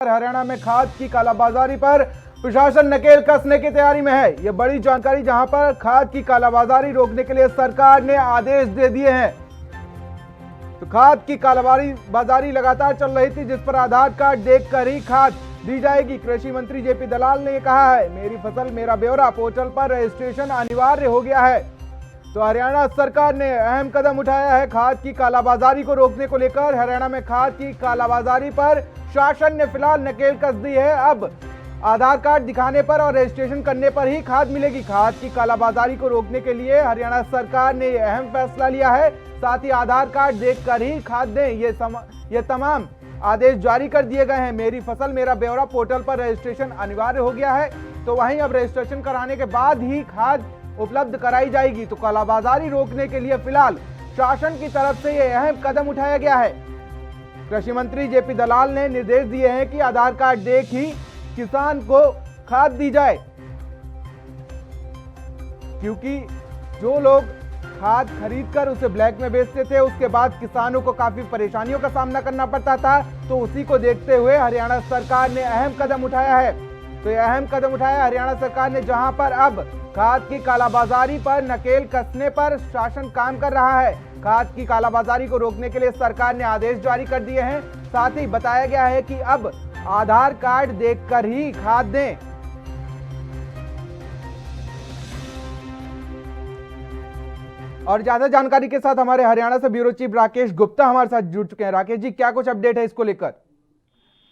हरियाणा में खाद की कालाबाजारी पर प्रशासन नकेल कसने की तैयारी में है। ये बड़ी जानकारी, जहां पर खाद की कालाबाजारी रोकने के लिए सरकार ने आदेश दे दिए हैं। तो खाद की कालाबाजारी लगातार चल रही थी, जिस पर आधार कार्ड देखकर ही खाद दी जाएगी। कृषि मंत्री जेपी दलाल ने कहा है, मेरी फसल मेरा ब्यौरा पोर्टल पर रजिस्ट्रेशन अनिवार्य हो गया है। तो हरियाणा सरकार ने अहम कदम उठाया है खाद की कालाबाजारी को रोकने को लेकर। हरियाणा में खाद की कालाबाजारी पर शासन ने फिलहाल नकेल कस दी है। अब आधार कार्ड दिखाने पर और रजिस्ट्रेशन करने पर ही खाद मिलेगी। खाद की कालाबाजारी को रोकने के लिए हरियाणा सरकार ने यह अहम फैसला लिया है। साथ ही आधार कार्ड देखकर ही खाद दें, ये तमाम आदेश जारी कर दिए गए हैं। मेरी फसल मेरा ब्यौरा पोर्टल पर रजिस्ट्रेशन अनिवार्य हो गया है। तो वहीं अब रजिस्ट्रेशन कराने के बाद ही खाद उपलब्ध कराई जाएगी। तो कालाबाजारी रोकने के लिए फिलहाल शासन की तरफ से यह अहम कदम उठाया गया है। कृषि मंत्री जेपी दलाल ने निर्देश दिए हैं कि आधार कार्ड देख ही किसान को खाद दी जाए, क्योंकि जो लोग खाद खरीदकर उसे ब्लैक में बेचते थे, उसके बाद किसानों को काफी परेशानियों का सामना करना पड़ता था। तो उसी को देखते हुए हरियाणा सरकार ने अहम कदम उठाया है। तो यह अहम कदम उठाया हरियाणा सरकार ने, जहां पर अब खाद की कालाबाजारी पर नकेल कसने पर शासन काम कर रहा है। खाद की कालाबाजारी को रोकने के लिए सरकार ने आदेश जारी कर दिए हैं। साथ ही बताया गया है कि अब आधार कार्ड देखकर ही खाद दें। और ज्यादा जानकारी के साथ हमारे हरियाणा से ब्यूरो चीफ राकेश गुप्ता हमारे साथ जुड़ चुके हैं। राकेश जी, क्या कुछ अपडेट है इसको लेकर?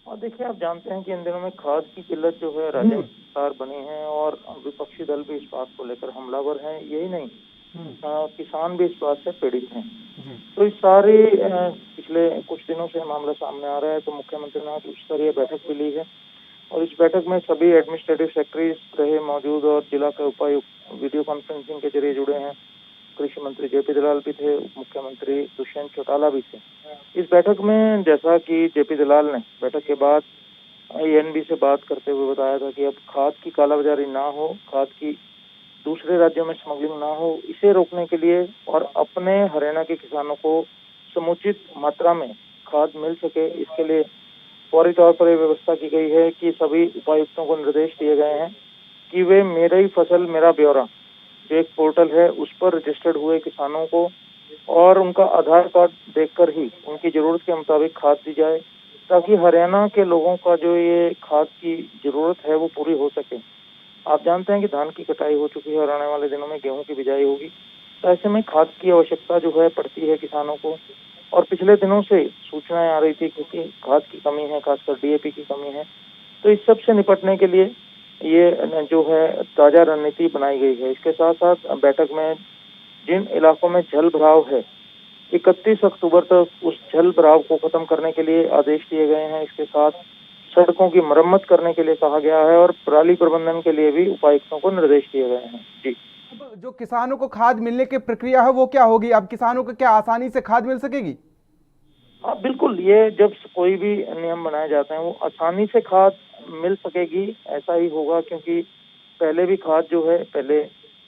और देखिए, आप जानते हैं कि इन दिनों में खाद की किल्लत जो है राज्य में सरकार बनी है और विपक्षी दल भी इस बात को लेकर हमलावर हैं। यही नहीं, किसान भी इस बात से पीड़ित हैं। तो इस सारे पिछले कुछ दिनों से मामला सामने आ रहा है। तो मुख्यमंत्री ने उच्च स्तरीय बैठक भी ली है और इस बैठक में सभी एडमिनिस्ट्रेटिव सेक्रेटरीज रहे मौजूद और जिला के उपायुक्त वीडियो कॉन्फ्रेंसिंग के जरिए जुड़े हैं। कृषि मंत्री जेपी दलाल भी थे, उप मुख्यमंत्री दुष्यंत चौटाला भी थे। इस बैठक में जैसा कि जेपी दलाल ने बैठक के बाद INB से बात करते हुए बताया था कि अब खाद की कालाबाजारी ना हो, खाद की दूसरे राज्यों में स्मगलिंग ना हो, इसे रोकने के लिए और अपने हरियाणा के किसानों को समुचित मात्रा में खाद मिल सके, इसके लिए फौरी तौर पर यह व्यवस्था की गई है कि सभी उपायुक्तों को निर्देश दिए गए हैं कि वे मेरी फसल मेरा ब्यौरा जो एक पोर्टल है उस पर रजिस्टर्ड हुए किसानों को और उनका आधार कार्ड देखकर ही उनकी जरूरत के मुताबिक खाद दी जाए, ताकि हरियाणा के लोगों का जो ये खाद की जरूरत है वो पूरी हो सके। आप जानते हैं कि धान की कटाई हो चुकी है और आने वाले दिनों में गेहूं की बिजाई होगी। तो ऐसे में खाद की आवश्यकता जो है पड़ती है किसानों को। और पिछले दिनों से सूचनाएं आ रही थी क्योंकि खाद की कमी है, खासकर DAP की कमी है। तो इस सब से निपटने के लिए ये जो है ताजा रणनीति बनाई गई है। इसके साथ साथ बैठक में जिन इलाकों में जल भराव है, 31 अक्टूबर तक उस जल भराव को खत्म करने के लिए आदेश दिए गए हैं। इसके साथ सड़कों की मरम्मत करने के लिए कहा गया है और पराली प्रबंधन के लिए भी उपायुक्तों को निर्देश दिए गए हैं। जी, जो किसानों को खाद मिलने की प्रक्रिया है वो क्या होगी? अब किसानों को क्या आसानी से खाद मिल सकेगी? हाँ बिल्कुल, ये जब कोई भी नियम बनाए जाते हैं वो आसानी से खाद मिल सकेगी, ऐसा ही होगा। क्योंकि पहले भी खाद जो है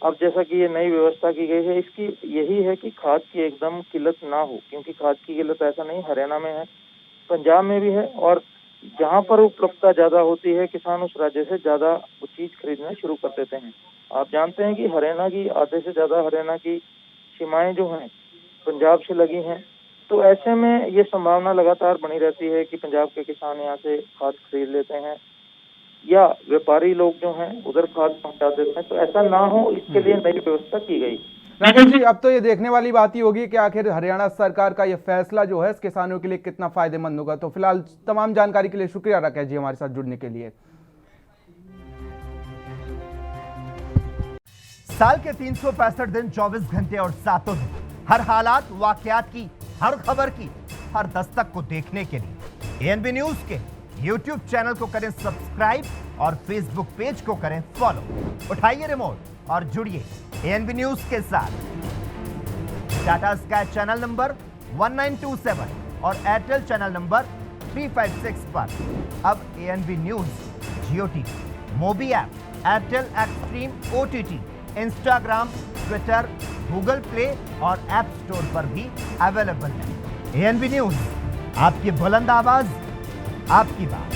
अब जैसा कि ये नई व्यवस्था की गई है, इसकी यही है कि खाद की एकदम किल्लत ना हो। क्योंकि खाद की किल्लत ऐसा नहीं, हरियाणा में है, पंजाब में भी है और जहाँ पर उपलब्धता ज्यादा होती है किसान उस राज्य से ज्यादा वो चीज खरीदना शुरू कर देते हैं। आप जानते हैं कि हरियाणा की आधे से ज्यादा हरियाणा की सीमाएं जो हैं पंजाब से लगी हैं। तो ऐसे में ये संभावना लगातार बनी रहती है कि पंजाब के किसान यहाँ से खाद खरीद लेते हैं या व्यापारी लोग जो हैं उधर खाद पहुंचा देते हैं। तो ऐसा ना हो, इसके लिए नई व्यवस्था की गई। राकेश जी, अब तो ये देखने वाली बात ही होगी कि आखिर हरियाणा सरकार का ये फैसला जो है किसानों के लिए कितना फायदेमंद होगा। तो फिलहाल तमाम जानकारी के लिए शुक्रिया राकेश जी हमारे साथ जुड़ने के लिए। साल के 365 दिन 24 घंटे और 7 दिन, हर हालात वाकयात की, हर खबर की, हर दस्तक को देखने के लिए ANB न्यूज के YouTube चैनल को करें सब्सक्राइब और Facebook पेज को करें फॉलो। उठाइए रिमोट और जुड़िए ANB न्यूज के साथ। टाटा स्काई चैनल नंबर 1927 और एयरटेल चैनल नंबर 356 पर अब ANB न्यूज Jio TV, मोबी app, Airtel Xstream OTT, Instagram, Twitter, Google Play और ऐप स्टोर पर भी अवेलेबल है। ANB न्यूज, आपकी बुलंद आवाज, आपकी बात।